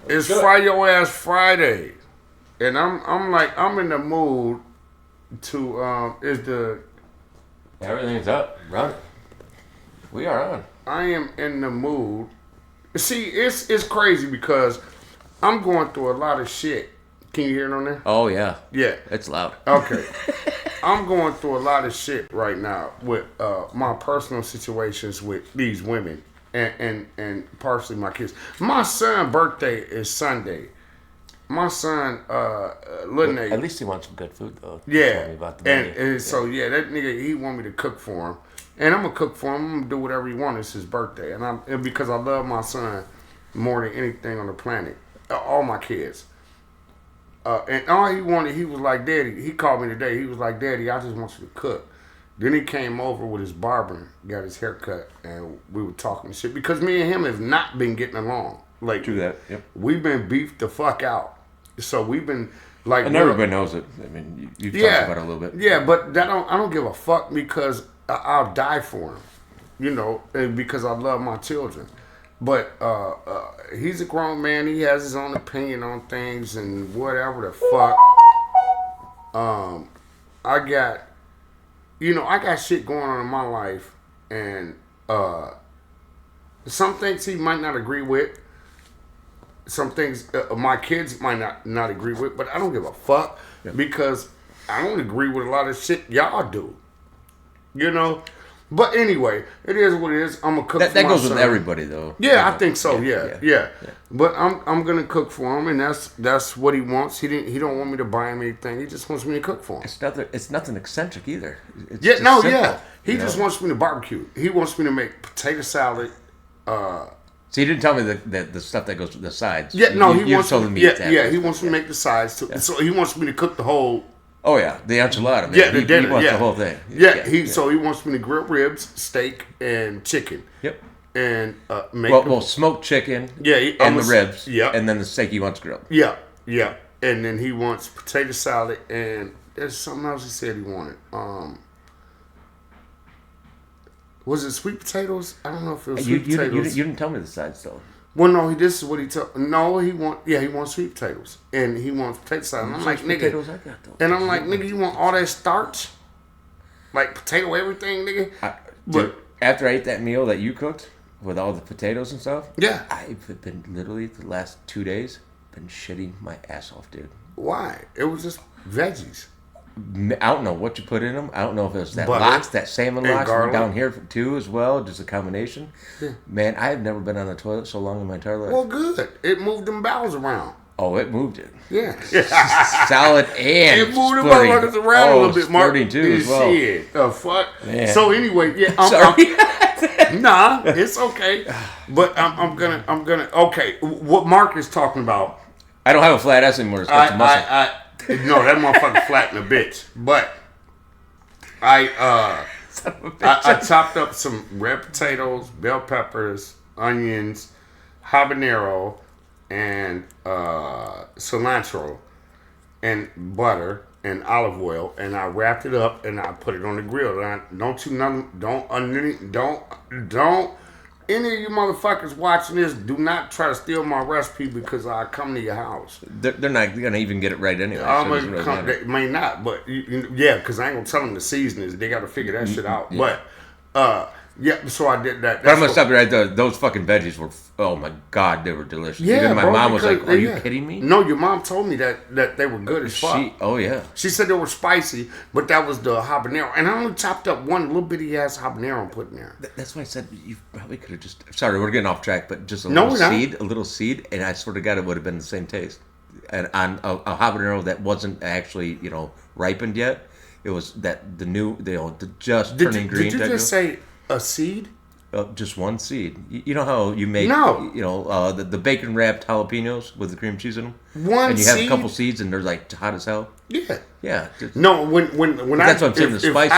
It's Friday ass Friday, and I'm in the mood to Everything's up, run. We are on. I am in the mood. See, it's crazy because I'm going through a lot of shit. Can you hear it on there? Oh yeah. Yeah. It's loud. Okay. I'm going through a lot of shit right now with my personal situations with these women and partially my kids. My son's birthday is Sunday. My son, Lil At least he wants some good food though. Yeah. And so that nigga, he want me to cook for him. And I'm gonna cook for him. I'm gonna do whatever he wants. It's his birthday, and because I love my son more than anything on the planet, all my kids. And all he wanted, he was like, Daddy. He called me today. He was like, Daddy, I just want you to cook. Then he came over with his barber, got his hair cut, and we were talking shit because me and him have not been getting along. Like, true that. Yep. We've been beefed the fuck out. So we've been like, and everybody knows it. I mean, you've talked about it a little bit. Yeah, but I don't give a fuck because I'll die for him, you know, and because I love my children. But he's a grown man. He has his own opinion on things and whatever the fuck. I got shit going on in my life, and some things he might not agree with. Some things my kids might not agree with, but I don't give a fuck because I don't agree with a lot of shit y'all do. You know? But anyway, it is what it is. I'm gonna cook for my son. That goes with everybody though. Yeah, I think so. Yeah. But I'm gonna cook for him, and that's what he wants. He don't want me to buy him anything. He just wants me to cook for him. It's nothing eccentric either. It's He just wants me to barbecue. He wants me to make potato salad. So you didn't tell me the stuff that goes with the sides. Yeah, no, he wants me. He wants me to make the sides too. Yeah. So he wants me to cook the whole. Oh yeah, the enchilada. Man. Yeah, the dinner. He wants the whole thing. So he wants me to grill ribs, steak, and chicken. Yep. And make smoked chicken. Yeah, and the ribs. Yeah. And then the steak he wants grilled. Yeah. And then he wants potato salad, and there's something else he said he wanted. Was it sweet potatoes? I don't know if it was sweet potatoes. You didn't tell me the sides though. Well, no, this is what he told. No, he wants sweet potatoes, and he wants potato salad. And I'm like, nigga, potatoes I got though. And I'm like, nigga, you want all that starch, like potato everything, nigga? Dude, after I ate that meal that you cooked with all the potatoes and stuff, I've been literally the last 2 days been shitting my ass off, dude. Why? It was just veggies. I don't know what you put in them. I don't know if it was that lox, that salmon lox down here too as well, just a combination. Yeah. Man, I have never been on the toilet so long in my entire life. Well, good. It moved them bowels around. Oh, it moved it. Yeah. Solid and it moved them motherfuckers around a little bit, Mark. Too as well. Shit. The fuck? Man. So anyway, sorry. Nah, it's okay. But I'm gonna. Okay, what Mark is talking about. I don't have a flat ass anymore. It's got some muscle. No, that motherfucker flat in a bitch. But I chopped up some red potatoes, bell peppers, onions, habanero, and cilantro, and butter and olive oil, and I wrapped it up and I put it on the grill. And don't any of you motherfuckers watching this, do not try to steal my recipe because I come to your house. They're not going to even get it right anyway. They may not, but because I ain't going to tell them the seasonings. They got to figure that shit out. Yeah. But, so I did that. But I'm going to stop you right there. Those fucking veggies were, oh my God, they were delicious. Yeah, even my mom was like, are you kidding me? No, your mom told me that they were good as fuck. She said they were spicy, but that was the habanero. And I only chopped up one little bitty ass habanero and put in there. That's why I said you probably could have just, sorry, we're getting off track, but just a little seed, and I swear to God it would have been the same taste. And on a habanero that wasn't actually, ripened yet. It was the turning green. Did you just say a seed? Just one seed. You know how you make, the bacon wrapped jalapenos with the cream cheese in them? And you have a couple seeds and they're like hot as hell? Yeah. Yeah. No, when that's what I'm saying, the spice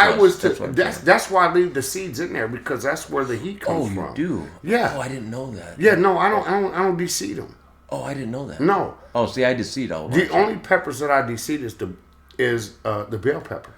that's why I leave the seeds in there because that's where the heat comes from. Oh, you do? Yeah. Oh, I didn't know that. Yeah, no, I don't de-seed them. Oh, I didn't know that. No. Oh, see, I de-seed all. The only peppers that I de-seed is the bell pepper.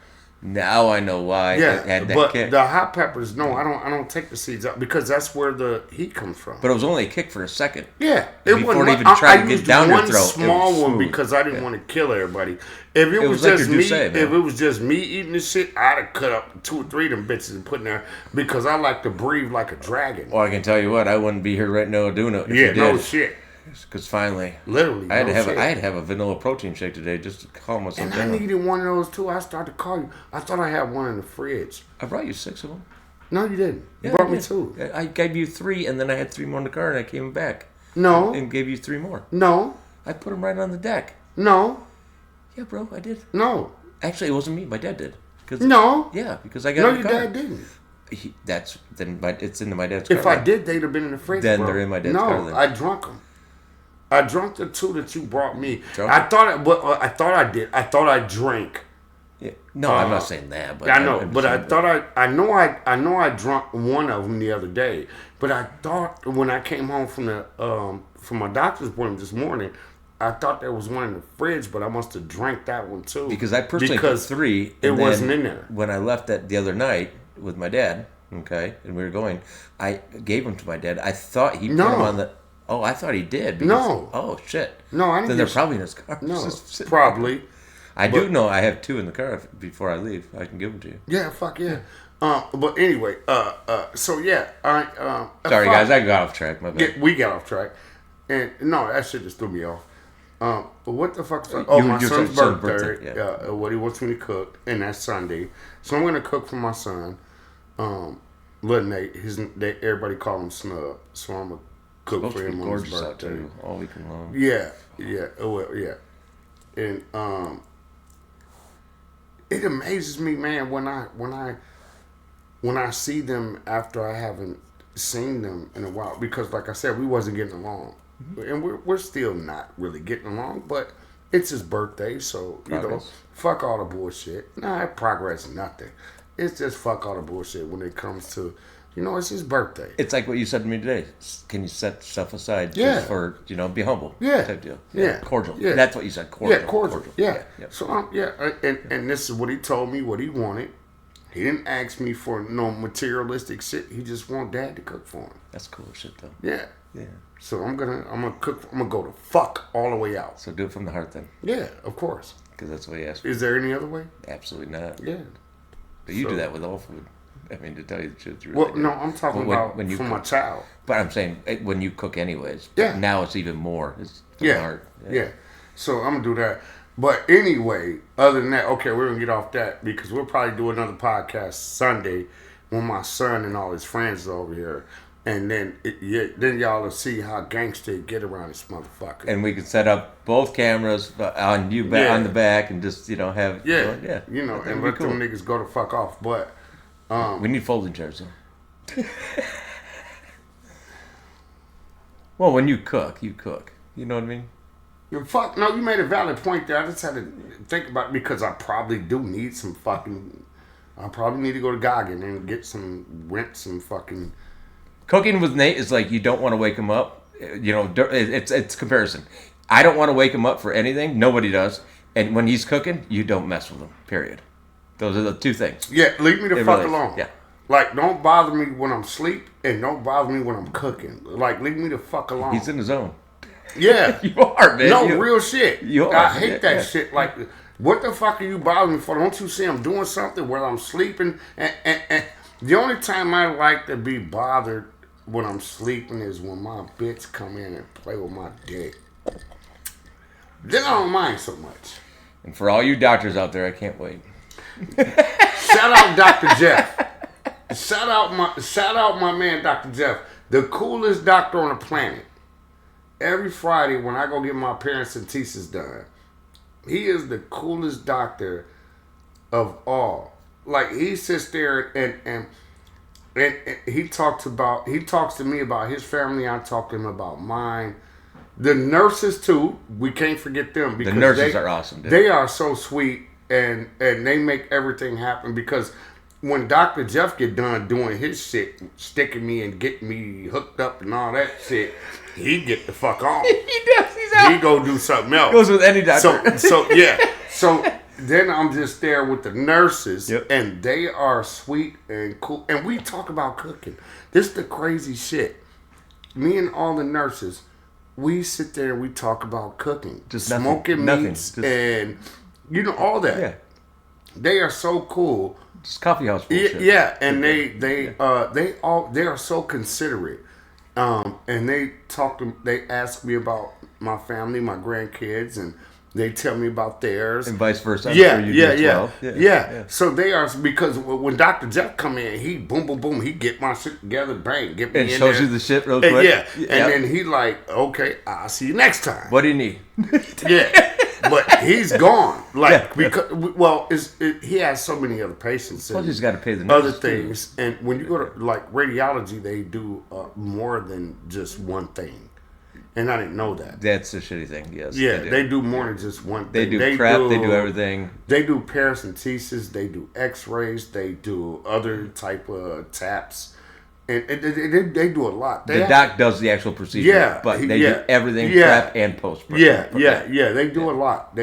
Now I know why it had that but kick. The hot peppers, no, I don't take the seeds out because that's where the heat comes from. But it was only a kick for a second. Yeah, before it even tried to get down your throat. I used one small one because I didn't want to kill everybody. If it was just me, if it was just me eating this shit, I'd have cut up 2 or 3 of them bitches and put in there because I like to breathe like a dragon. Well, I can tell you what, I wouldn't be here right now doing it. Yeah, no shit. Because finally, literally, I had to have a vanilla protein shake today just to calm myself down. And I needed one of those too. I started to call you. I thought I had one in the fridge. I brought you 6 of them. No, you didn't. You brought me 2. I gave you 3, and then I had 3 more in the car, and I came back. No. And gave you 3 more. No. I put them right on the deck. No. Yeah, bro, I did. No. Actually, it wasn't me. My dad did. No. Yeah, because I got. No, your dad didn't. It's in my dad's car. If I did, they'd have been in the fridge. Then they're in my dad's car. No, I drunk them. I drunk the 2 that you brought me. I thought I did. I thought I drank. Yeah. No, I'm not saying that. But I know. But I know I drunk one of them the other day. But I thought when I came home from my doctor's appointment this morning, I thought there was one in the fridge, but I must have drank that one too. Because I personally put 3. It wasn't in there. When I left that the other night with my dad, okay, and we were going, I gave them to my dad. I thought he put them on the. Oh, I thought he did. Because, no. Oh, shit. No, I didn't. Then they're probably in his car. No, probably. I do know I have 2 in the car before I leave. I can give them to you. Yeah, fuck yeah. But anyway, so yeah. Sorry, guys, I got off track. My bad. Yeah, we got off track. And no, that shit just threw me off. But what the fuck? My son's birthday. Yeah. What he wants me to cook, and that's Sunday. So I'm gonna cook for my son. Little Nate. Everybody call him Snub. So I'm gonna cook for him on his birthday. All week long. Yeah. Well, yeah. And it amazes me, man, when I see them after I haven't seen them in a while, because like I said, we wasn't getting along, and we're still not really getting along. But it's his birthday, so fuck all the bullshit. Nah, progress nothing. It's just fuck all the bullshit when it comes to. It's his birthday. It's like what you said to me today. Can you set stuff aside just for, be humble? Yeah. Type deal. Yeah. Cordial. Yeah. That's what you said. Cordial. Yeah, cordial. Yeah. Yep. So, and this is what he told me, what he wanted. He didn't ask me for no materialistic shit. He just want Dad to cook for him. That's cool shit, though. Yeah. Yeah. So I'm gonna cook. I'm gonna go the fuck all the way out. So do it from the heart, then. Yeah, of course. Because that's what he asked for. Is there any other way? Absolutely not. Yeah. But you do that with all food. I mean, to tell you the truth, you really do. No, I'm talking about when you my child. But I'm saying when you cook anyways. Yeah. Now it's even more. It's from the heart. Yeah. So I'm gonna do that. But anyway, other than that, okay, we're gonna get off that because we'll probably do another podcast Sunday when my son and all his friends are over here. And then y'all will see how gangster it get around this motherfucker. And we can set up both cameras on you on the back and just have and let them niggas go the fuck off. But we need folding chairs though. Well, when you cook. You know what I mean? You made a valid point there. I just had to think about it because I probably do need some fucking. I probably need to go to Goggin and rent some fucking. Cooking with Nate is like you don't want to wake him up. It's comparison. I don't want to wake him up for anything. Nobody does. And when he's cooking, you don't mess with him. Period. Those are the 2 things. Yeah, leave me the fuck alone. Yeah. Like, don't bother me when I'm asleep, and don't bother me when I'm cooking. Like, leave me the fuck alone. He's in the zone. Yeah. You are, man. No, real shit. You are. I hate that shit. Like, what the fuck are you bothering me for? Don't you see I'm doing something where I'm sleeping? And the only time I like to be bothered when I'm sleeping is when my bitch come in and play with my dick. Then I don't mind so much. And for all you doctors out there, I can't wait. Shout out Dr. Jeff. Shout out my man Dr. Jeff, the coolest doctor on the planet. Every Friday when I go get my paracentesis done, he is the coolest doctor of all. Like, he sits there and he talks to me about his family. I talk to him about mine. The nurses too. We can't forget them because the nurses are awesome. Dude. They are so sweet and they make everything happen because when Dr. Jeff get done doing his shit, sticking me and getting me hooked up and all that shit, he get the fuck on. He does. He's out. He go do something else. Goes with any doctor. So yeah. So then I'm just there with the nurses, Yep. and they are sweet and cool. And we talk about cooking. This is the crazy shit. Me and all the nurses, we sit there and we talk about cooking, just smoking meats, and all that. Yeah. They are so cool. Just coffee house bullshit. Yeah, and they are so considerate. And they ask me about my family, my grandkids, and they tell me about theirs. And vice versa. I'm sure you do as well. Yeah. So they are, because when Dr. Jeff come in, he boom, boom, boom, he get my shit together, bang, get me and in shows there. you the shit real quick. And then he like, okay, I'll see you next time. What do you need? Yeah. But he's gone. Because he has so many other patients. Plus, he's got to pay the other nurses things. too. And when you go to like radiology, they do more than just one thing. And I didn't know that. That's the shitty thing. Yes. Yeah, they do more than just one They thing. do prep. They do everything. They do paracentesis. They do X-rays. They do other type of taps. And they do a lot. The doc does the actual procedure, but they do everything prep and post. Yeah. They do a lot.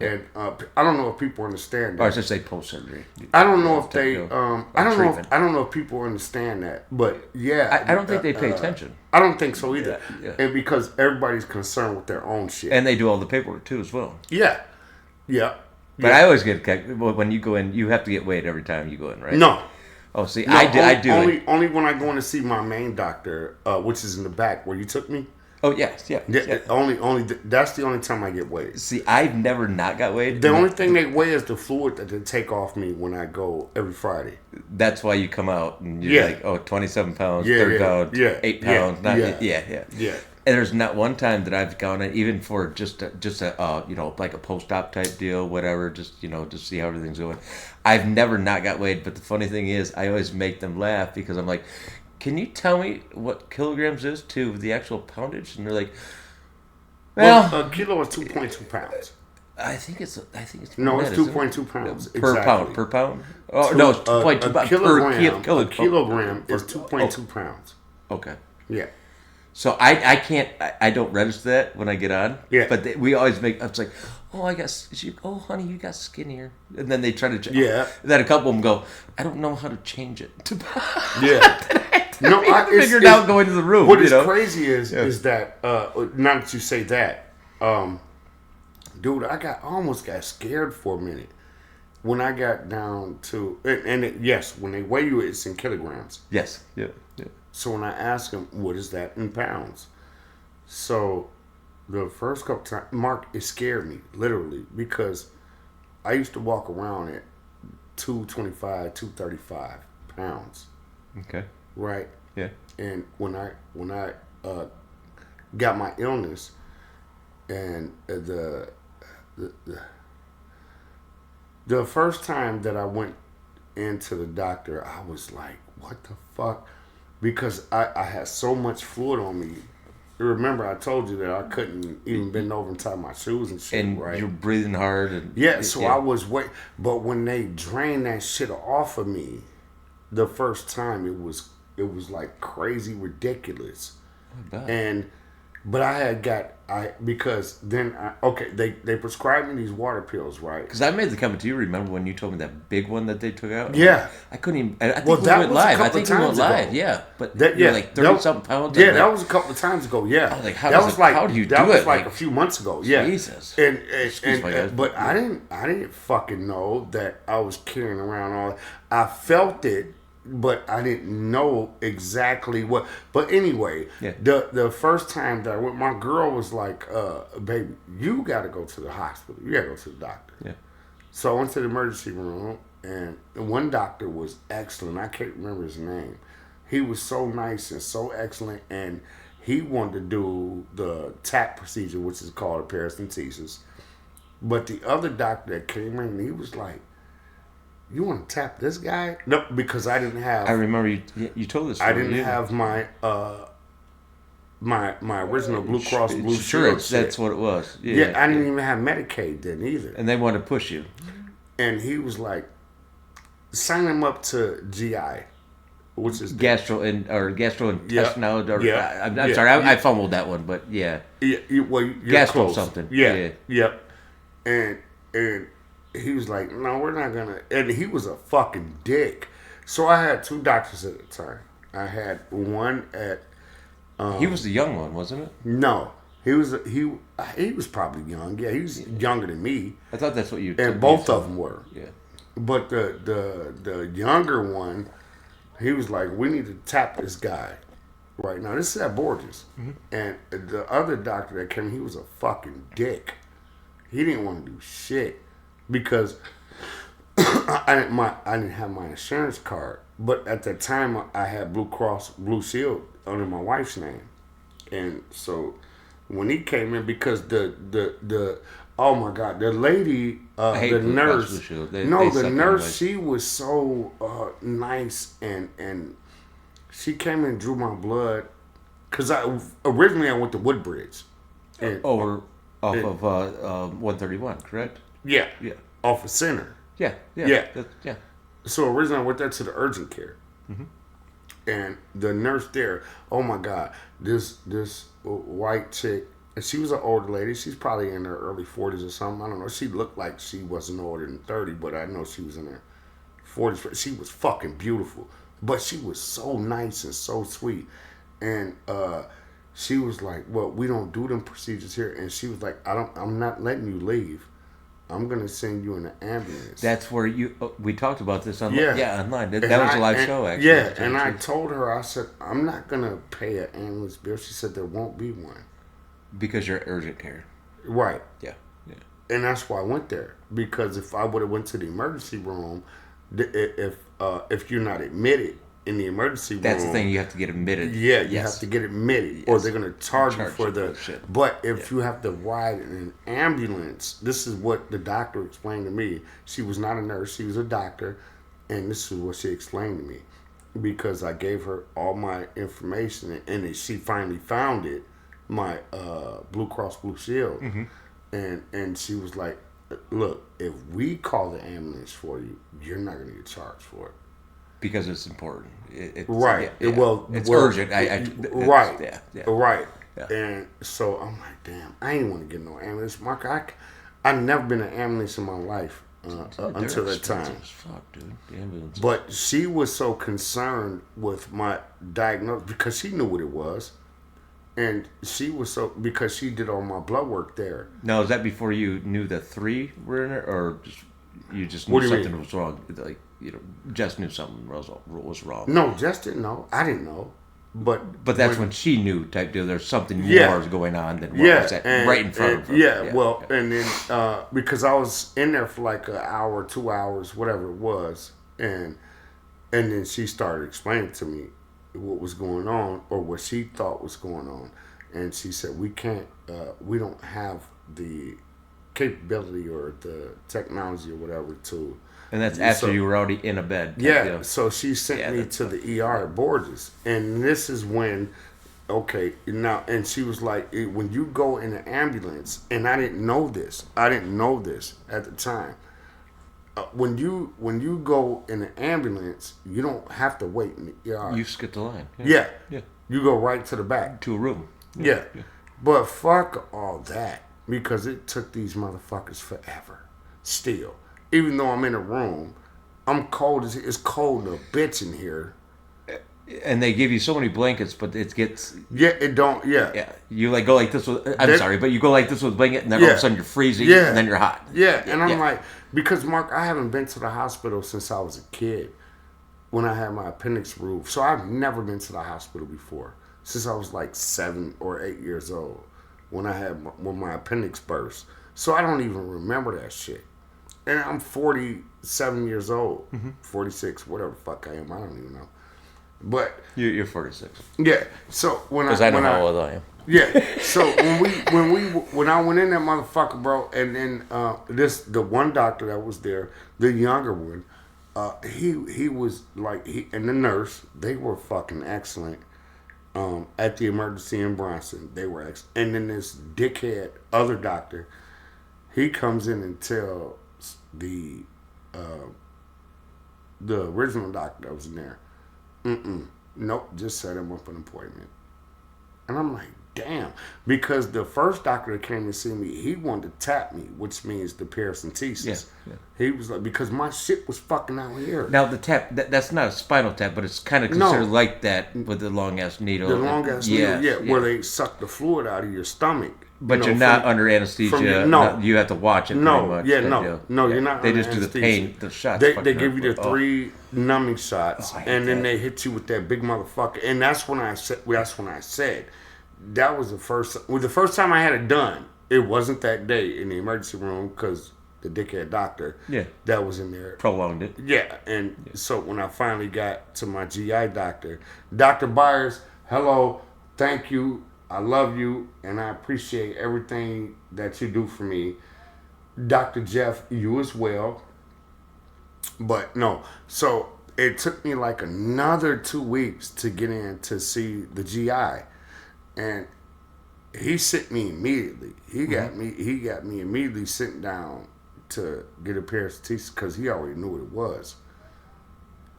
And I don't know if people understand that. Or I should say post surgery. I don't know if they. I don't know if people understand that. But yeah, I don't think they pay attention. I don't think so either. Yeah. And because everybody's concerned with their own shit. And they do all the paperwork too, as well. Yeah. But I always get when you go in. You have to get weighed every time you go in, right? No. Oh, see, No, I do. Only when I go in to see my main doctor, which is in the back where you took me. Oh yes, yeah. Only that's the only time I get weighed. See, I've never not got weighed. The only thing they weigh is the fluid that they take off me when I go every Friday. That's why you come out and you're like, 27 pounds, 30 pounds, 8 pounds. Yeah. And there's not one time that I've gone in, even for just a like a post-op type deal, whatever, just to see how everything's going. I've never not got weighed, but the funny thing is, I always make them laugh because I'm like, can you tell me what kilograms is to the actual poundage? And they're like, well, a kilo is 2.2 pounds. I think it's no, it's 2.2 pounds per pound. Oh no, it's 2.2 pounds per kilogram is 2.2 pounds. Okay. Yeah. So I don't register that when I get on. Yeah. But we always make. It's like, honey, you got skinnier, and then they try to. Yeah. And then a couple of them go, I don't know how to change it. Yeah. No, I figured out going to the room. What is crazy is that now that you say that, dude, I almost got scared for a minute when I got down to yes, when they weigh you, it's in kilograms. Yes. Yeah. So when I asked him, what is that in pounds? So the first couple times, Mark, it scared me, literally, because I used to walk around at 225, 235 pounds. Okay. Right? Yeah. And when I got my illness, and the first time that I went into the doctor, I was like, what the fuck? Because I had so much fluid on me. Remember, I told you that I couldn't even bend over and tie my shoes and shit, and right? You're breathing hard. I was but when they drained that shit off of me, the first time it was like crazy ridiculous. But because then they prescribed me these water pills, right? Because I made the comment to you. Remember when you told me that big one that they took out? Yeah, I couldn't even. I think we went live. I think we went live. Yeah, but like 30-something pounds. Yeah, that was a couple of times ago. Yeah, I was like, how do you do it? That was like a few months ago. Yeah, Jesus. But I didn't fucking know that I was carrying around all that. I felt it. But I didn't know exactly what. But anyway, the first time that I went, my girl was like, baby, you got to go to the hospital. You got to go to the doctor. Yeah. So I went to the emergency room, and one doctor was excellent. I can't remember his name. He was so nice and so excellent, and he wanted to do the TAP procedure, which is called a paracentesis. But the other doctor that came in, he was like, you want to tap this guy? No, because I didn't have. I remember you told us. I didn't have my my original Blue Cross Blue Shield. That's what it was. Yeah, I didn't even have Medicaid then either. And they wanted to push you. And he was like, sign him up to GI, which is gastrointestinal. I'm sorry, I fumbled that one, but yeah. Yeah, well, you're gastro close. Something. Yeah. And he was like, no, we're not gonna. And he was a fucking dick. So I had 2 doctors at the time. I had one at. He was the young one, wasn't it? No, he was probably young. Yeah, he was younger than me. I thought that's what you. And both of them were. Yeah. But the younger one, he was like, we need to tap this guy right now. This is at Borges. Mm-hmm. And the other doctor that came, he was a fucking dick. He didn't want to do shit because I didn't have my insurance card. But at the time, I had Blue Cross Blue Shield under my wife's name. And so when he came in, because the oh my God, the lady, the nurse, the nurse, she was so nice, and she came and drew my blood, because originally I went to Woodbridge. Off of 131, correct? Yeah. Off of Center. Yeah. So originally I went there to the urgent care. Mm-hmm. And the nurse there, oh my God, this white chick, and she was an older lady. She's probably in her early 40s or something. I don't know. She looked like she wasn't older than 30, but I know she was in her 40s. She was fucking beautiful. But she was so nice and so sweet. And she was like, well, we don't do them procedures here. And she was like, I'm not letting you leave. I'm going to send you in an ambulance. That's where we talked about this online. Yeah, online. That was a live show, actually. Yeah, and I told her, I said, I'm not going to pay an ambulance bill. She said, there won't be one. Because you're urgent care. Right. Yeah. And that's why I went there. Because if I would have went to the emergency room, if you're not admitted in the emergency room. That's the thing, you have to get admitted. Yeah, you have to get admitted. Yes. Or they're going to charge you for the... Shit. But if you have to ride in an ambulance, this is what the doctor explained to me. She was not a nurse, she was a doctor. And this is what she explained to me. Because I gave her all my information, and she finally found it. My Blue Cross Blue Shield. Mm-hmm. And she was like, look, if we call the ambulance for you, you're not going to get charged for it. Because it's important. It's, right. Yeah. It's urgent. Right. Yeah. Right. Yeah. And so I'm like, damn, I ain't want to get no ambulance. Mark, I've never been in an ambulance in my life until that time. As fuck, dude. The ambulance. But she was so concerned with my diagnosis because she knew what it was. And she was so, because she did all my blood work there. Now, is that before you knew the 3 were in it, or you just knew something was wrong? Like, Jess knew something was wrong. No, Jess didn't know. I didn't know. But that's when she knew, type deal. There's something more going on than what was right in front of her. And then because I was in there for like an hour, 2 hours, whatever it was, and then she started explaining to me what was going on, or what she thought was going on. And she said, we don't have the capability or the technology or whatever to... And that's after you were already in a bed. Yeah, so she sent me to the ER at Borges. And this is when, and she was like, when you go in an ambulance, and I didn't know this at the time. When you go in an ambulance, you don't have to wait in the ER. You skip the line. Yeah. You go right to the back. To a room. Yeah. But fuck all that, because it took these motherfuckers forever. Still. Even though I'm in a room, I'm cold as it's cold a bitch in here. And they give you so many blankets, but it gets... it don't... Yeah. You go like this with... sorry, but you go like this with a blanket, and then all of a sudden you're freezing, and then you're hot. Yeah, and I'm like... Because, Mark, I haven't been to the hospital since I was a kid, when I had my appendix removed. So I've never been to the hospital before, since I was like 7 or 8 years old, when my appendix burst. So I don't even remember that shit. And I'm 47 years old, 46, whatever the fuck I am, I don't even know. But you're 46. Yeah. So because I know how old I am. Yeah. So when I went in that motherfucker, bro, and then the one doctor that was there, the younger one, he was like, and the nurse, they were fucking excellent. At the emergency in Bronson, they were excellent. And then this dickhead other doctor, he comes in and tells the original doctor that was in there, nope, just set him up an appointment. And I'm like, damn. Because the first doctor that came to see me, he wanted to tap me, which means the paracentesis. Yeah. He was like, because my shit was fucking out here. Now, the tap, that's not a spinal tap, but it's kind of considered like that with the long-ass needle. The long-ass needle, where they suck the fluid out of your stomach. But you're not under anesthesia. No. You have to watch it pretty much. You're not They under just do the pain, the shots. They give you the 3 numbing shots, and then they hit you with that big motherfucker. And that's when I said, that was the first time I had it done. It wasn't that day in the emergency room because the dickhead doctor that was in there prolonged it. Yeah, and so when I finally got to my GI doctor, Dr. Byers, hello, thank you, I love you, and I appreciate everything that you do for me. Dr. Jeff, you as well. But no, so it took me like another 2 weeks to get in to see the GI. And he sent me immediately. He got me immediately sent down to get a paracentesis because he already knew what it was.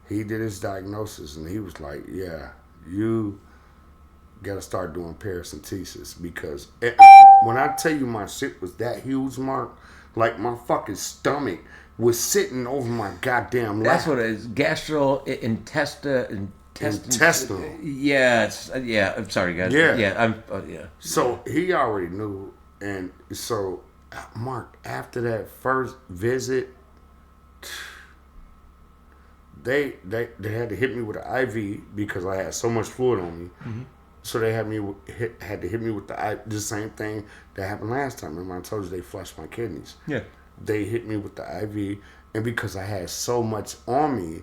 He did his diagnosis and he was like, yeah, you got to start doing paracentesis because when I tell you my shit was that huge, Mark, like my fucking stomach was sitting over my goddamn lap. That's what it is. Gastrointestinal. Yeah, I'm sorry, guys. Yeah. So he already knew, and so Mark, after that first visit, they had to hit me with an IV because I had so much fluid on me. Mm-hmm. So they had to hit me with the same thing that happened last time. Remember I told you they flushed my kidneys. Yeah. They hit me with the IV, and because I had so much on me,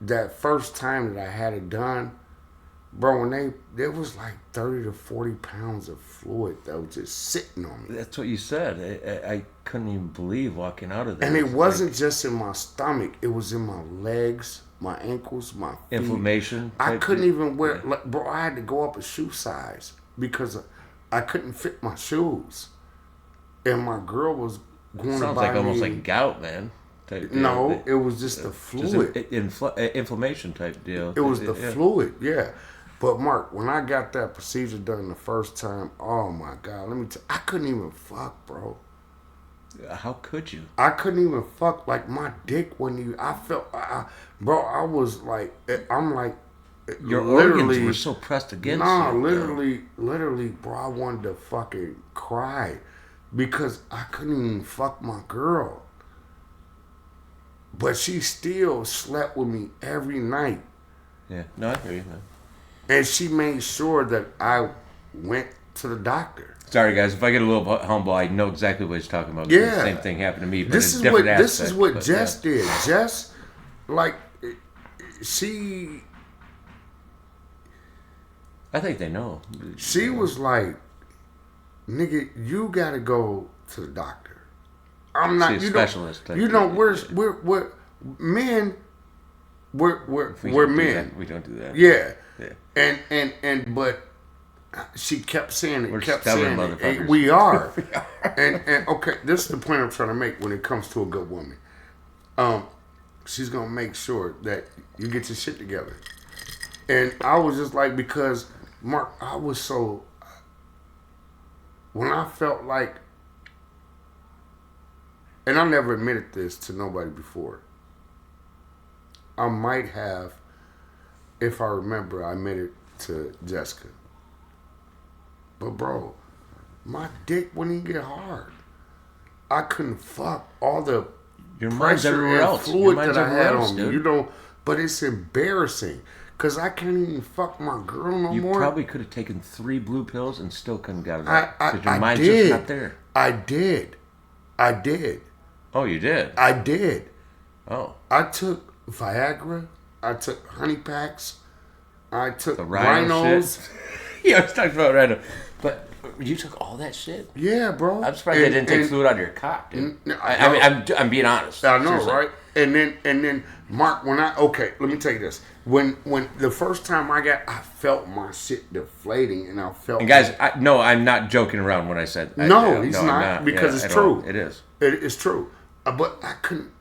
that first time that I had it done, bro, when there was like 30 to 40 pounds of fluid that was just sitting on me. That's what you said. I couldn't even believe walking out of there. And it wasn't just in my stomach. It was in my legs, my ankles, my feet. Inflammation. I couldn't even wear, bro, I had to go up a shoe size because I couldn't fit my shoes. And my girl was going to buy me. Sounds like almost like gout, man. No, it was just the fluid. Just inflammation type deal. It was the fluid, yeah. But Mark, when I got that procedure done the first time, oh my God, let me tell you, I couldn't even fuck, bro. How could you? I couldn't even fuck. Like my dick wouldn't even. I felt, bro. I was like, I'm like, your organs were so pressed against you. Nah, literally, bro. I wanted to fucking cry because I couldn't even fuck my girl. But she still slept with me every night. Yeah, no, I hear you, man. And she made sure that I went to the doctor. Sorry, guys, if I get a little humble, I know exactly what he's talking about. Yeah. The same thing happened to me, but this in a different aspect. This is what Jess did. Jess, like, she... I think they know. She was like, nigga, you gotta go to the doctor. I'm not a specialist. We're men. We're men. We don't do that. Yeah. But she kept saying it. We're stubborn motherfuckers. We are. and okay, this is the point I'm trying to make when it comes to a good woman. She's gonna make sure that you get your shit together. And I was just like, because Mark, I was so. When I felt like. And I never admitted this to nobody before. I might have, if I remember, I admitted to Jessica. But bro, my dick wouldn't even get hard. I couldn't fuck all the pressure and fluid that I had on me. You know, but it's embarrassing because I can't even fuck my girl no more. You probably could have taken 3 blue pills and still couldn't get it out because your mind's just not there. I did. Oh, you did? I did. Oh. I took Viagra. I took honey packs. I took the rhinos. Yeah, I was talking about rhino. But you took all that shit? Yeah, bro. I'm surprised they didn't take fluid out of your cock, dude. I'm being honest. I know, seriously. Right? And then, Mark, let me tell you this. When the first time I felt my shit deflating, and I felt. And guys, I'm not joking around when I said. He's not because it's true. It is. It's true. But I couldn't,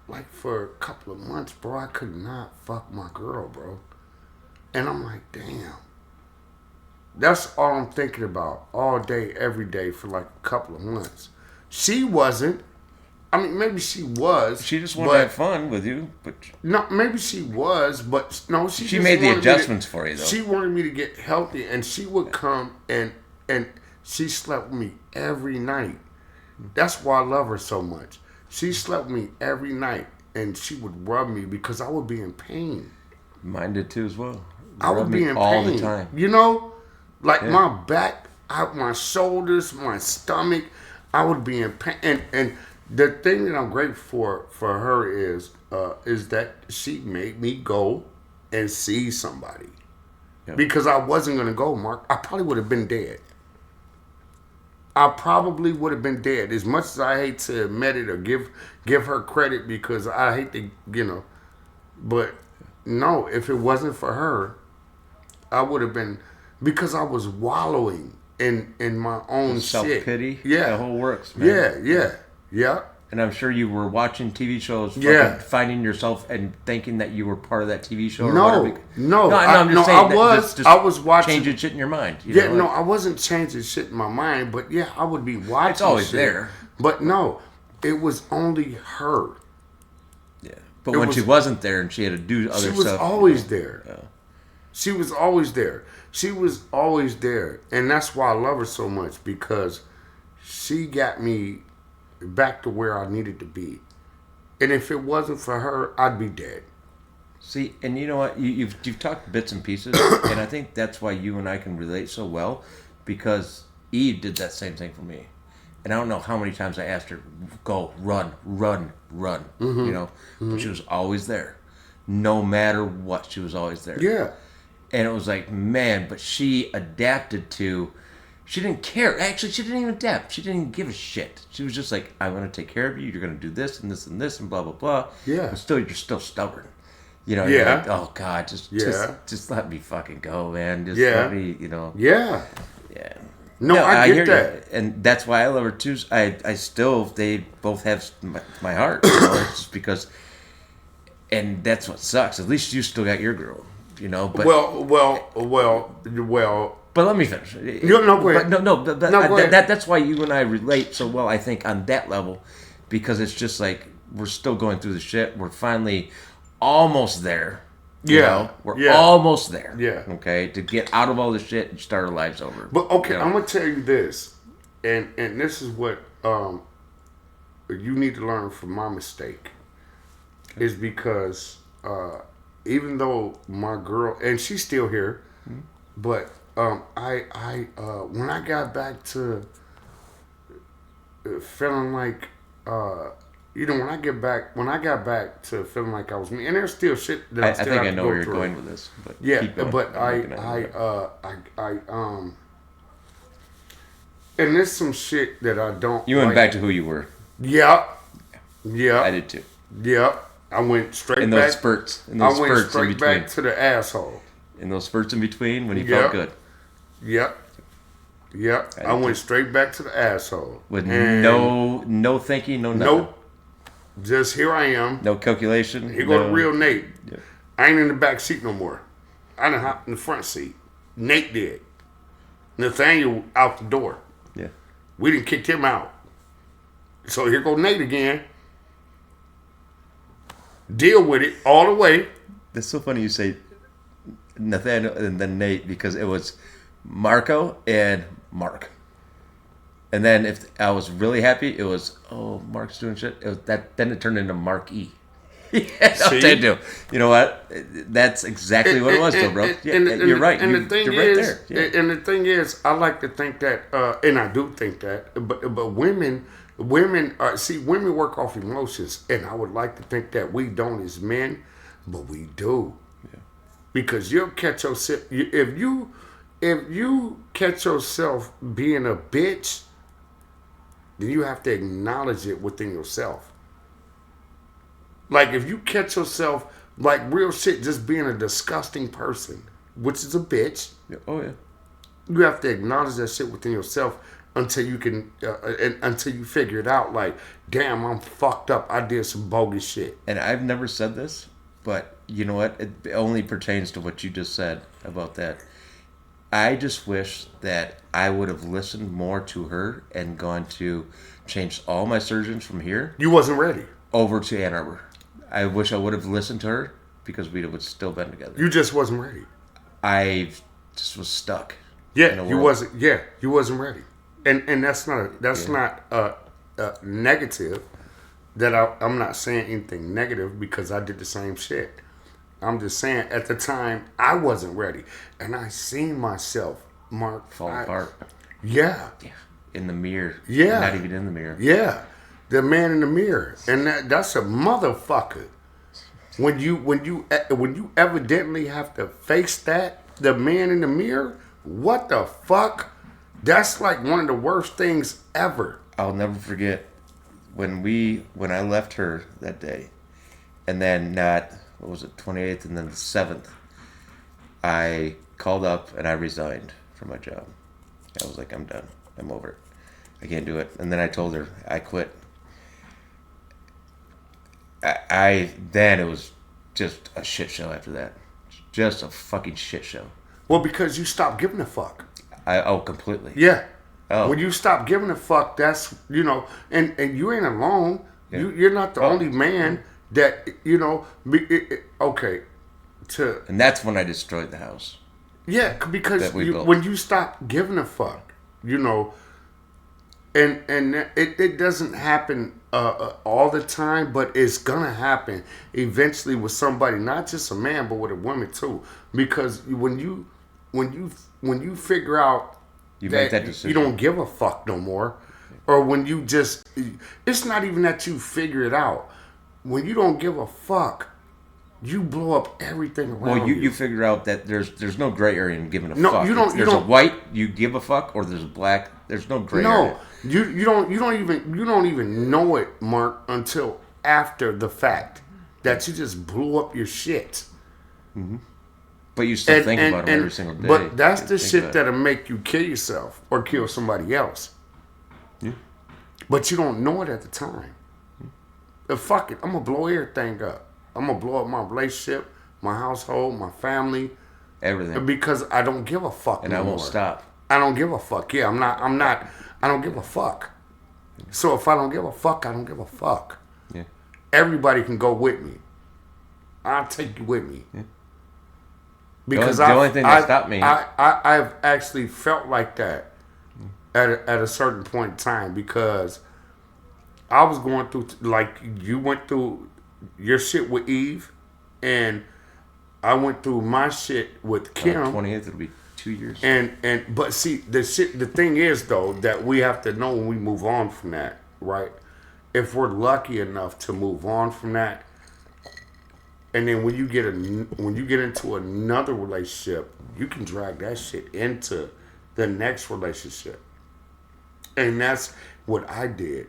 like for a couple of months, bro, I could not fuck my girl, bro. And I'm like, damn. That's all I'm thinking about all day, every day for like a couple of months. She wasn't. I mean, maybe she was. She just wanted to have fun with you, but no, maybe she was, but no, she made the adjustments for you though. She wanted me to get healthy, and she would come and she slept with me every night. That's why I love her so much. She slept with me every night, and she would rub me because I would be in pain. Mine did too as well. I would be in pain all the time. You know, like my back, my shoulders, my stomach. I would be in pain, and the thing that I'm grateful for her is that she made me go and see somebody. Yeah. Because I wasn't gonna go, Mark. I probably would have been dead. I probably would have been dead. As much as I hate to admit it or give her credit, because I hate to, but no, if it wasn't for her, I would have been, because I was wallowing in my own self-pity. Yeah. The whole works, man. Yeah. And I'm sure you were watching TV shows, finding yourself and thinking that you were part of that TV show. Or whatever. I was watching, changing shit in your mind. I wasn't changing shit in my mind, but I would be watching. It's always shit, there, but no, it was only her. Yeah, but when she wasn't there and she had to do other stuff, she was always there. Yeah. She was always there. She was always there, and that's why I love her so much, because she got me back to where I needed to be. And if it wasn't for her, I'd be dead. See, and you know what? You've talked bits and pieces, and I think that's why you and I can relate so well, because Eve did that same thing for me. And I don't know how many times I asked her, go, run. Mm-hmm. But she was always there. No matter what, she was always there. Yeah. And it was like, man, but she adapted to... She didn't care. Actually, she didn't even adapt. She didn't even give a shit. She was just like, I'm going to take care of you. You're going to do this and this and this and blah, blah, blah. Yeah. But still, you're still stubborn. You're like, oh, God, just let me fucking go, man. Just let me, Yeah. Yeah. No, I get that. You. And that's why I love her, too. They both have my heart. It's just because, and that's what sucks. At least you still got your girl, But, well. But let me finish. No, go ahead. That's why you and I relate so well, I think, on that level. Because it's just like, we're still going through the shit. We're finally almost there. We're almost there. Yeah. Okay? To get out of all this shit and start our lives over. But, okay, I'm going to tell you this. And this is what you need to learn from my mistake. Okay. Is because even though my girl, and she's still here, but... when I got back to feeling like, when I got back to feeling like I was me, and there's still shit that I think I know where you're going with this, but but and there's some shit that I don't. You went back to who you were. Yeah. I did too. Yeah, I went straight in those spurts. I went straight back to the asshole. In those spurts in between when you felt good. Yep. I went straight back to the asshole. With no thinking, no nothing. Nope. Just here I am. No calculation. Here go the real Nate. Yeah. I ain't in the back seat no more. I done hopped in the front seat. Nate did. Nathaniel out the door. Yeah. We didn't kick him out. So here go Nate again. Deal with it all the way. That's so funny you say Nathaniel and then Nate, because it was Marco and Mark. And then if I was really happy, it was, Mark's doing shit. Then it turned into Mark E. They do. You know what? That's exactly what it was, though, bro. You're right. And the thing is, and the thing is, I like to think that, and I do think that, but women work off emotions, and I would like to think that we don't as men, but we do. Yeah. Because you'll catch yourself if you catch yourself being a bitch, then you have to acknowledge it within yourself. Like, if you catch yourself, like, real shit, just being a disgusting person, which is a bitch. Yeah. Oh, yeah. You have to acknowledge that shit within yourself until you can, until you figure it out. Like, damn, I'm fucked up. I did some bogus shit. And I've never said this, but you know what? It only pertains to what you just said about that. I just wish that I would have listened more to her and gone to change all my surgeons from here. You wasn't ready. Over to Ann Arbor. I wish I would have listened to her because we would still been together. You just wasn't ready. I just was stuck. Yeah, you wasn't. Yeah, you wasn't ready. And that's not negative. That I'm not saying anything negative because I did the same shit. I'm just saying at the time I wasn't ready, and I seen myself, Mark, fall apart. Yeah. In the mirror. Yeah. Not even in the mirror. Yeah. The man in the mirror, and that's a motherfucker. When you evidently have to face that, the man in the mirror, what the fuck? That's like one of the worst things ever. I'll never forget when I left her that day, and then what was it, 28th, and then the 7th, I called up and I resigned from my job. I was like, I'm done. I'm over it. I can't do it. And then I told her I quit. Then it was just a shit show after that. Just a fucking shit show. Well, because you stopped giving a fuck. Completely. Yeah. Oh. When you stop giving a fuck, that's, and you ain't alone. Yeah. You're not the only man that, okay. And that's when I destroyed the house. Yeah, because when you stop giving a fuck, and it doesn't happen all the time, but it's gonna happen eventually with somebody, not just a man, but with a woman too. Because when you figure out you make that decision, you don't give a fuck no more, or when you just, it's not even that you figure it out. When you don't give a fuck, you blow up everything around you. Well, you figure out that there's no gray area in giving a fuck. No, you don't. There's a white, you give a fuck, or there's a black. There's no gray area. No, you don't even know it, Mark, until after the fact that you just blew up your shit. Mm-hmm. But you still think about them every single day. But that's the shit that'll make you kill yourself or kill somebody else. Yeah. But you don't know it at the time. Fuck it, I'm gonna blow everything up. I'm gonna blow up my relationship, my household, my family, everything, because I don't give a fuck. And I won't stop. I don't give a fuck. Yeah, I'm not. I don't give a fuck. So if I don't give a fuck, I don't give a fuck. Yeah. Everybody can go with me. I'll take you with me. Yeah. Because the only thing that stopped me, I've actually felt like that at a certain point in time, because I was going through, like you went through your shit with Eve, and I went through my shit with Kim. 28th, it'll be 2 years. But see, the thing is though, that we have to know when we move on from that, right? If we're lucky enough to move on from that, and then when you get into another relationship, you can drag that shit into the next relationship, and that's what I did.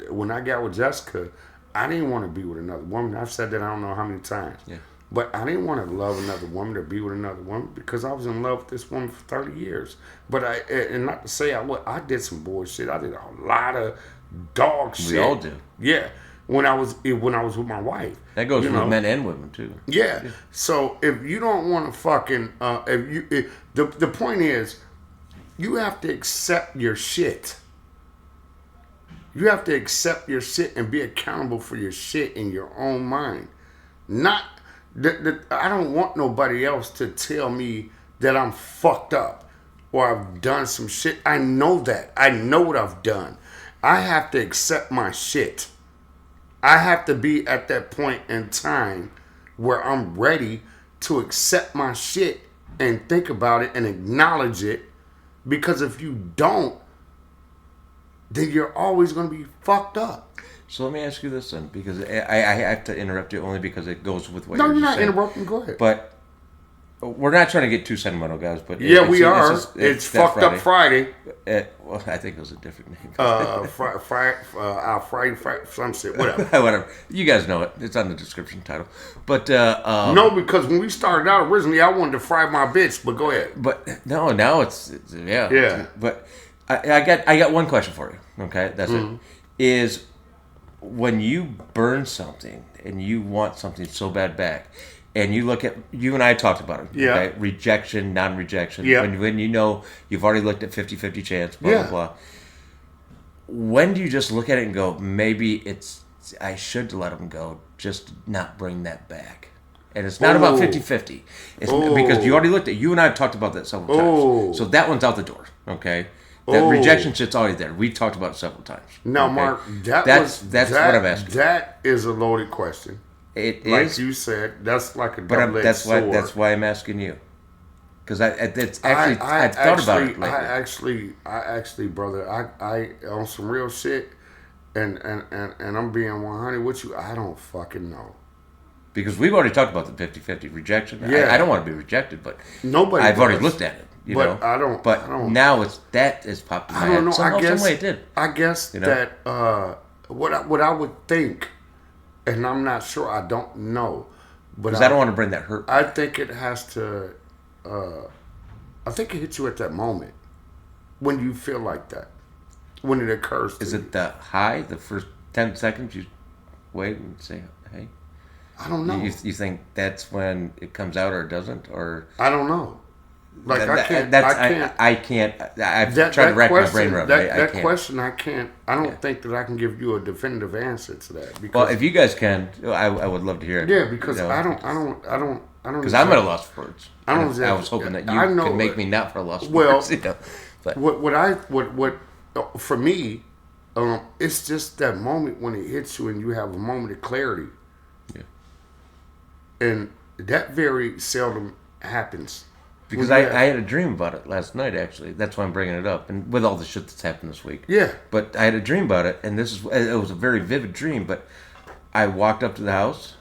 When I got with Jessica, I didn't want to be with another woman. I've said that I don't know how many times. Yeah. But I didn't want to love another woman or be with another woman, because I was in love with this woman for 30 years. But and not to say I did some bullshit. I did a lot of dog shit. We all do. Yeah. When I was with my wife. That goes with men and women too. Yeah. So if you don't want to fucking, the point is, you have to accept your shit. You have to accept your shit and be accountable for your shit in your own mind. Not I don't want nobody else to tell me that I'm fucked up or I've done some shit. I know that. I know what I've done. I have to accept my shit. I have to be at that point in time where I'm ready to accept my shit and think about it and acknowledge it. Because if you don't, then you're always going to be fucked up. So let me ask you this then, because I have to interrupt you only because it goes with what you're saying. No, you're not interrupting. Go ahead. But we're not trying to get too sentimental, guys. But we are. It's Fucked Friday. Up Friday. Well, I think it was a different name. Friday, some shit, whatever. Whatever. You guys know it. It's on the description title. But no, because when we started out originally, I wanted to fry my bitch. But go ahead. But no, now it's yeah. Yeah. But I got one question for you. Okay, that's it. Is when you burn something and you want something so bad back, and you look at, you and I talked about it, Yeah. okay? Rejection, non-rejection. Yeah. When you know you've already looked at 50-50 chance, blah, blah, blah. When do you just look at it and go, maybe I should let him go, just not bring that back? And it's not about 50-50. It's because you already looked at, you and I have talked about that several times. So that one's out the door, okay? That rejection shit's already there. We talked about it several times. Now, okay? Mark, that's what I'm asking. That is a loaded question. It like is. You said, that's like a double-edged sword. That's why I'm asking you. Because I've thought about it lately. I actually, brother, I on some real shit, and I'm being 100 with you. I don't fucking know. Because we've already talked about the 50-50 rejection. Yeah. I don't want to be rejected, but nobody. I've already looked at it. But I don't. Now that is popped in my head. I don't know. Some way it did. I guess that what I would think, and I'm not sure. I don't know. Because I don't want to bring that hurt. I think it has to. I think it hits you at that moment when you feel like that, when it occurs. Is it the high? The first 10 seconds you wait and say, "Hey." I don't know. You think that's when it comes out or it doesn't, or I don't know. Like I can't. I've tried to rack my brain around it. That question, I can't. I don't think that I can give you a definitive answer to that. Because, well, if you guys can, I would love to hear it. Yeah, because I don't. Because I'm at a loss for words. I was hoping that you could make me not for a loss for words. But what for me, it's just that moment when it hits you and you have a moment of clarity. Yeah. And that very seldom happens. Because I had a dream about it last night, actually. That's why I'm bringing it up. And with all the shit that's happened this week. Yeah. But I had a dream about it, and it was a very vivid dream. But I walked up to the house,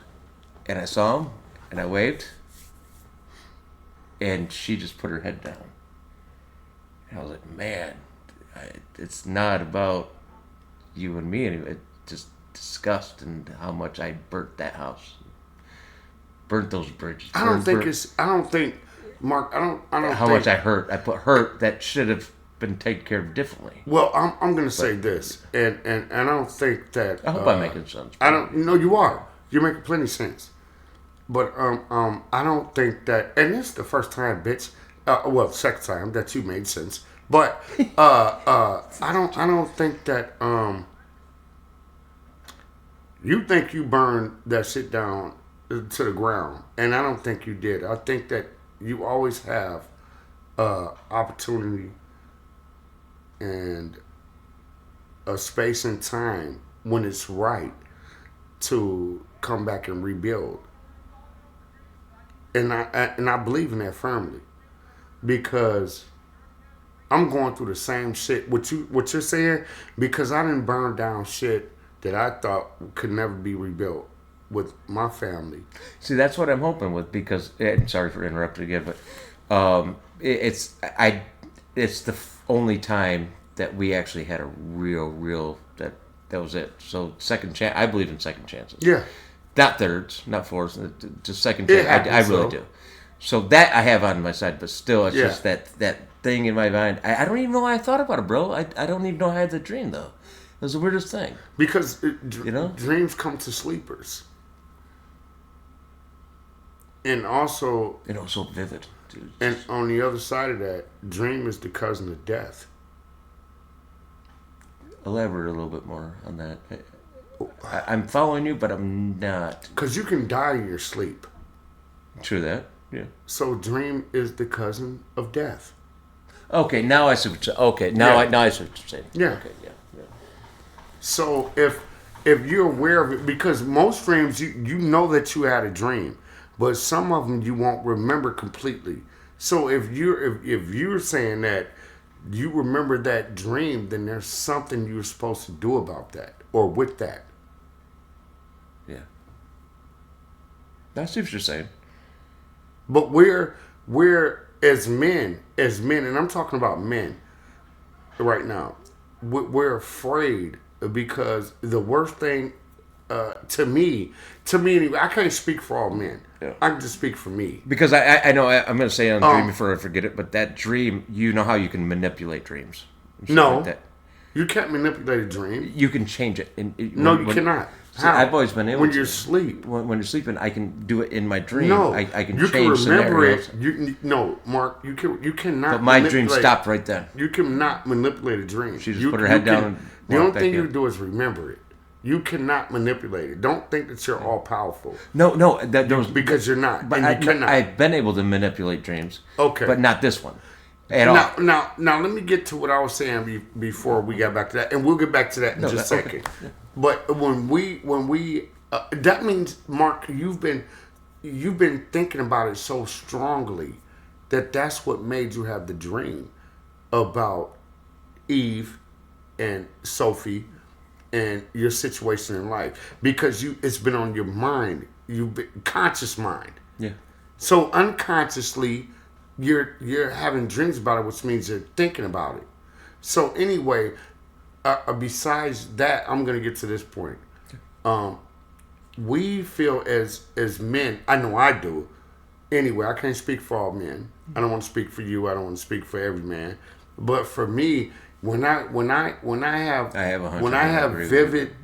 and I saw him, and I waved, and she just put her head down. And I was like, man, it's not about you and me anymore. It's just disgust and how much I burnt that house. Burnt those bridges. I don't think... Mark, I don't how much I hurt. I put hurt that should have been taken care of differently. Well, I'm going to say this, and I don't think that. I hope I'm making sense. I don't. No, you are. You're making plenty of sense. But I don't think that, and this is the first time, bitch. Well, second time that you made sense. But I don't think that you think you burned that shit down to the ground, and I don't think you did. I think that you always have opportunity and a space and time when it's right to come back and rebuild. And I believe in that firmly, because I'm going through the same shit. What you're saying, because I didn't burn down shit that I thought could never be rebuilt with my family. See, that's what I'm hoping with, because, and sorry for interrupting again, but it's the only time that we actually had a real that was it. So second chance, I believe in second chances. Yeah. Not thirds, not fourths, just second chance. I really do. So that I have on my side, but still, it's just that thing in my mind. I don't even know why I thought about it, bro. I don't even know I had the dream, though. It was the weirdest thing. Because dreams come to sleepers. And also... And also vivid. Dude. And on the other side of that, dream is the cousin of death. Elaborate a little bit more on that. I'm following you, but I'm not. Because you can die in your sleep. True that, yeah. So dream is the cousin of death. Okay, now I see what you're saying. Okay, now I see what you're saying. Yeah. Okay, yeah. So if you're aware of it, because most dreams, you know that you had a dream, but some of them you won't remember completely. So if you're saying that you remember that dream, then there's something you're supposed to do about that or with that. Yeah. I see what you're saying. But we're as men, and I'm talking about men right now, we're afraid, because the worst thing to me, anyway, I can't speak for all men. Yeah. I can just speak for me. Because I know I'm going to say on the dream before I forget it, but that dream, you know how you can manipulate dreams. No. Like that. You can't manipulate a dream. You can change it. No, you cannot. How? I've always been able when to. You're asleep. When you're sleeping, I can do it in my dream. No, I can you change can remember scenarios. No, Mark, you cannot. But my dream stopped right then. You cannot manipulate a dream. She just put her head down and the only thing you do is remember it. You cannot manipulate it. Don't think that you're all powerful. No, because you're not. But I've been able to manipulate dreams. Okay, but not this one. At all. Now, let me get to what I was saying before we got back to that, and we'll get back to that in just a second. Okay. Yeah. But when we that means, Mark, you've been thinking about it so strongly that's what made you have the dream about Eve and Sophie and your situation in life, because it's been on your mind, conscious mind. Yeah. So unconsciously, you're having dreams about it, which means you're thinking about it. So anyway, besides that, I'm gonna get to this point. We feel as men, I know I do. Anyway, I can't speak for all men. I don't want to speak for you. I don't want to speak for every man. But for me, when I have vivid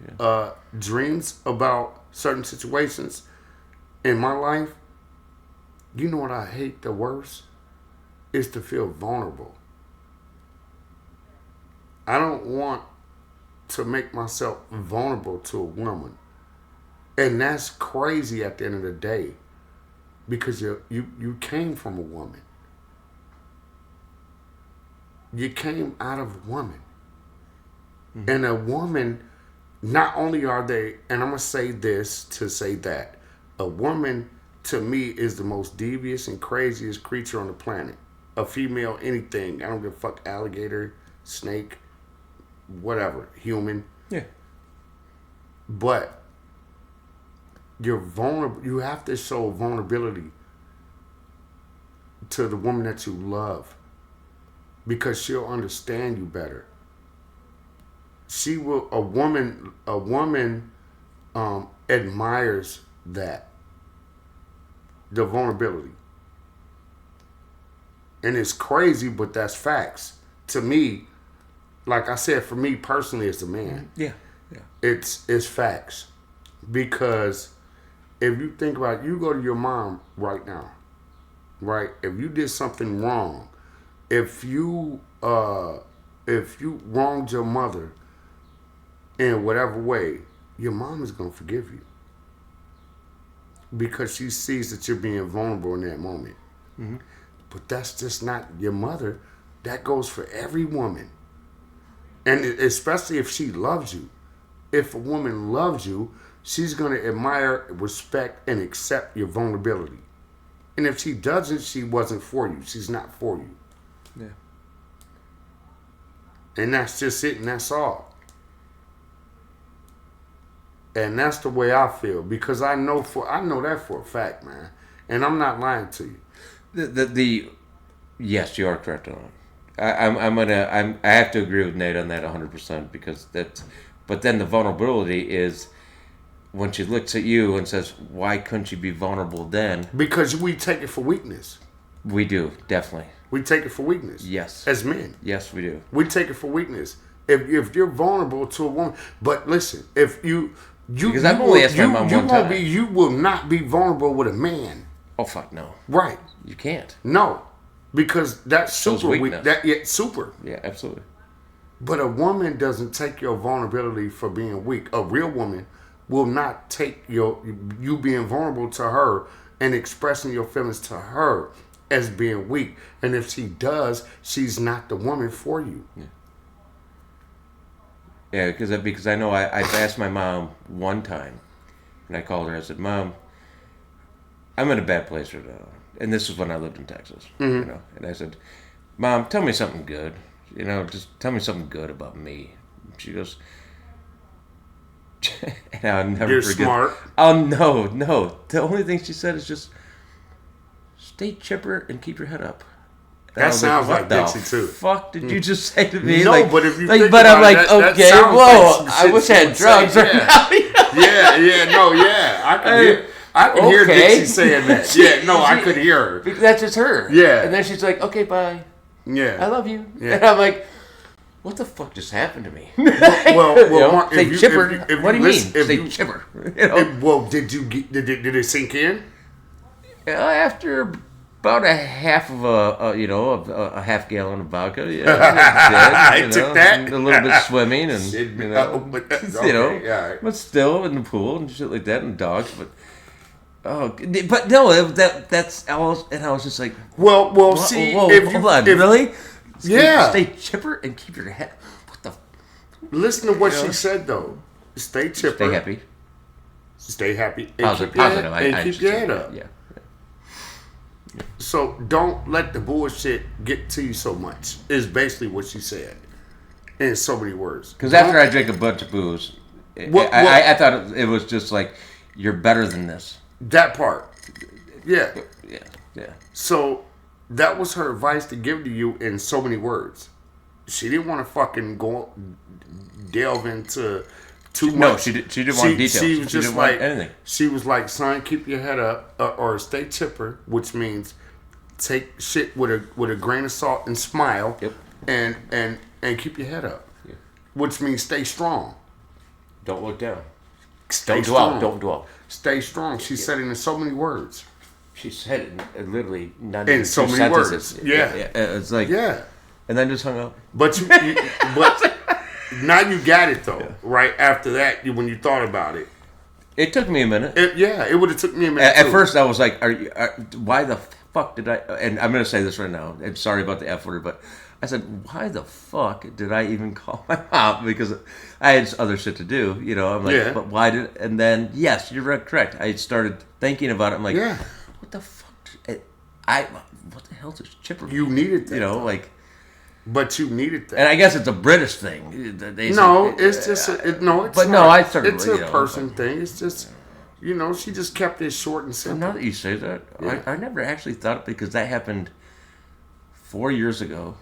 dreams about certain situations in my life, you know what I hate the worst? Is to feel vulnerable. I don't want to make myself vulnerable to a woman. And that's crazy at the end of the day, because you came from a woman. You came out of a woman. Mm-hmm. And a woman, not only are they, and I'm going to say this to say that, a woman to me is the most devious and craziest creature on the planet. A female, anything. I don't give a fuck. Alligator, snake, whatever. Human. Yeah. But you're vulnerable. You have to show vulnerability to the woman that you love, because she'll understand you better. She will. A woman admires that, the vulnerability. And it's crazy, but that's facts. To me, like I said, for me personally as a man, yeah. It's facts. Because if you think about it, you go to your mom right now, right? If you did something wrong, if you wronged your mother in whatever way, your mom is gonna forgive you, because she sees that you're being vulnerable in that moment. Mm-hmm. But that's just not your mother. That goes for every woman. And especially if she loves you. If a woman loves you, she's going to admire, respect, and accept your vulnerability. And if she doesn't, she wasn't for you. She's not for you. Yeah. And that's just it, and that's all. And that's the way I feel, because I know that for a fact, man. And I'm not lying to you. Yes, you are correct on it. I have to agree with Nate on that 100%, because but then the vulnerability is when she looks at you and says, why couldn't you be vulnerable then? Because we take it for weakness. We do, definitely. We take it for weakness. Yes. As men. Yes, we do. We take it for weakness. If you're vulnerable to a woman, but listen, if you because I've only asked my mom one time. You will not be vulnerable with a man. Oh fuck no. Right. You can't. No. Because that's super weak. Super. Yeah, absolutely. But a woman doesn't take your vulnerability for being weak. A real woman will not take you being vulnerable to her and expressing your feelings to her as being weak. And if she does, she's not the woman for you. Yeah. Yeah, because I know I asked my mom one time, and I called her. I said, "Mom, I'm in a bad place right now." And this is when I lived in Texas, mm-hmm. And I said, "Mom, tell me something good. Just tell me something good about me." She goes, and I'll never You're forget. Smart. Oh no! The only thing she said is just stay chipper and keep your head up. That sounds like Dixie too. Fuck did you just say to me? No, but if you think but about I'm like, that, okay, that whoa! like I wish I had drugs right now. I can hear Dixie saying that. Yeah, no, I could hear her. That's just her. Yeah. And then she's like, okay, bye. Yeah. I love you. Yeah. And I'm like, what the fuck just happened to me? Mark, stay chipper. What do you mean? Stay chipper. Did it sink in? After about a half of a half gallon of vodka, I took that. And a little bit of swimming, and but still in the pool and shit like that, and dogs, but. Oh, but no, that's all, and I was just like, well, see, hold on, really? Stay chipper and keep your head. What the? Listen to what she said though. Stay chipper. Stay happy. Stay happy. And keep your head up. Yeah. So don't let the bullshit get to you so much. Is basically what she said in so many words. Because after I drank a bunch of booze, I thought it was just like, you're better than this. That part. Yeah. Yeah. So that was her advice to give to you in so many words. She didn't want to fucking delve into too much. No, she didn't want details. She was just didn't like want anything. She was like, son, keep your head up or stay chipper, which means take shit with a grain of salt and smile. Yep. And keep your head up. Yeah. Which means stay strong. Don't look down. Don't dwell. Don't dwell. Stay strong. She said it in so many words. She said it literally not in so many sentences. Words. Yeah. It's like and then just hung up. But but now you got it though. Yeah. Right after that, when you thought about it, it took me a minute. It would have took me a minute. At first, I was like, "Why the fuck did I?" And I'm going to say this right now. And sorry about the F word, but I said, "Why the fuck did I even call my mom?" Because I had other shit to do. I'm like, "But why did?" And then, yes, you're correct. I started thinking about it. I'm like, "What the fuck? What the hell does chipper?" You needed that, But you needed that. And I guess it's a British thing. It's just it's a person thing. It's just, she just kept it short and simple. Now that you say that, I never actually thought, because that happened 4 years ago,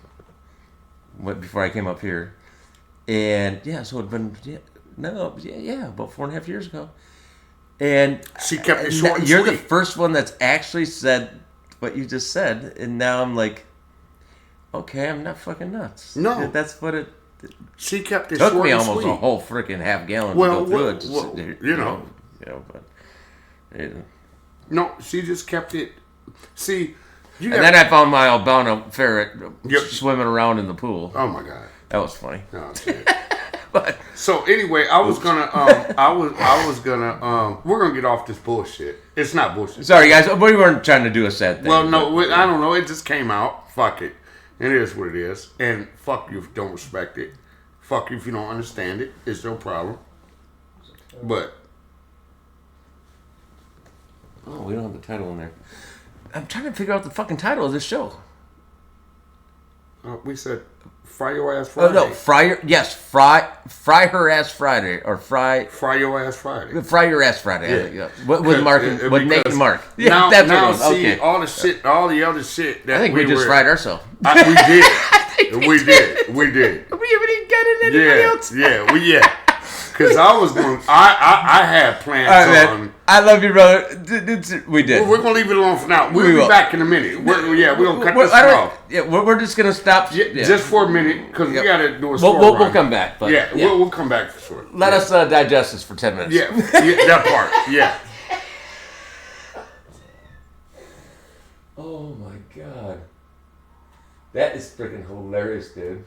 before I came up here. And, so it'd been, about 4.5 years ago. And she kept it short and you're sweet. the first one that's actually said what you just said. And now I'm like, okay, I'm not fucking nuts. No. That's what it... She kept it took short me and almost sweet. a whole freaking half gallon to go through it. No, she just kept it... See... then I found my albino ferret swimming around in the pool. Oh, my God. That was funny. Oh, but so anyway, I was gonna we're gonna get off this bullshit. It's not bullshit. Sorry guys, we weren't trying to do a sad thing. Well, no, I don't know. It just came out. Fuck it. It is what it is. And fuck you if you don't respect it. Fuck you if you don't understand it. It's your problem. But we don't have the title in there. I'm trying to figure out the fucking title of this show. We said Fry Your Ass Friday. Oh no, fry her ass Friday, or Fry Your Ass Friday. Fry Your Ass Friday. Yeah. With Mark, with Nate and Mark. Yeah, now see, okay. All the other shit that I think we just fried ourselves. We did. We did. We haven't even gotten anybody else. Yeah. Because I was going, I had plans on. I love you, brother. We did. We're going to leave it alone for now. We'll be back in a minute. We're going to cut this off. Yeah, we're just going to stop. Just for a minute, because we got to do a story. We'll come back. But we'll come back for sure. Let us digest this for 10 minutes. Yeah, that part. Yeah. Oh, my God. That is freaking hilarious, dude.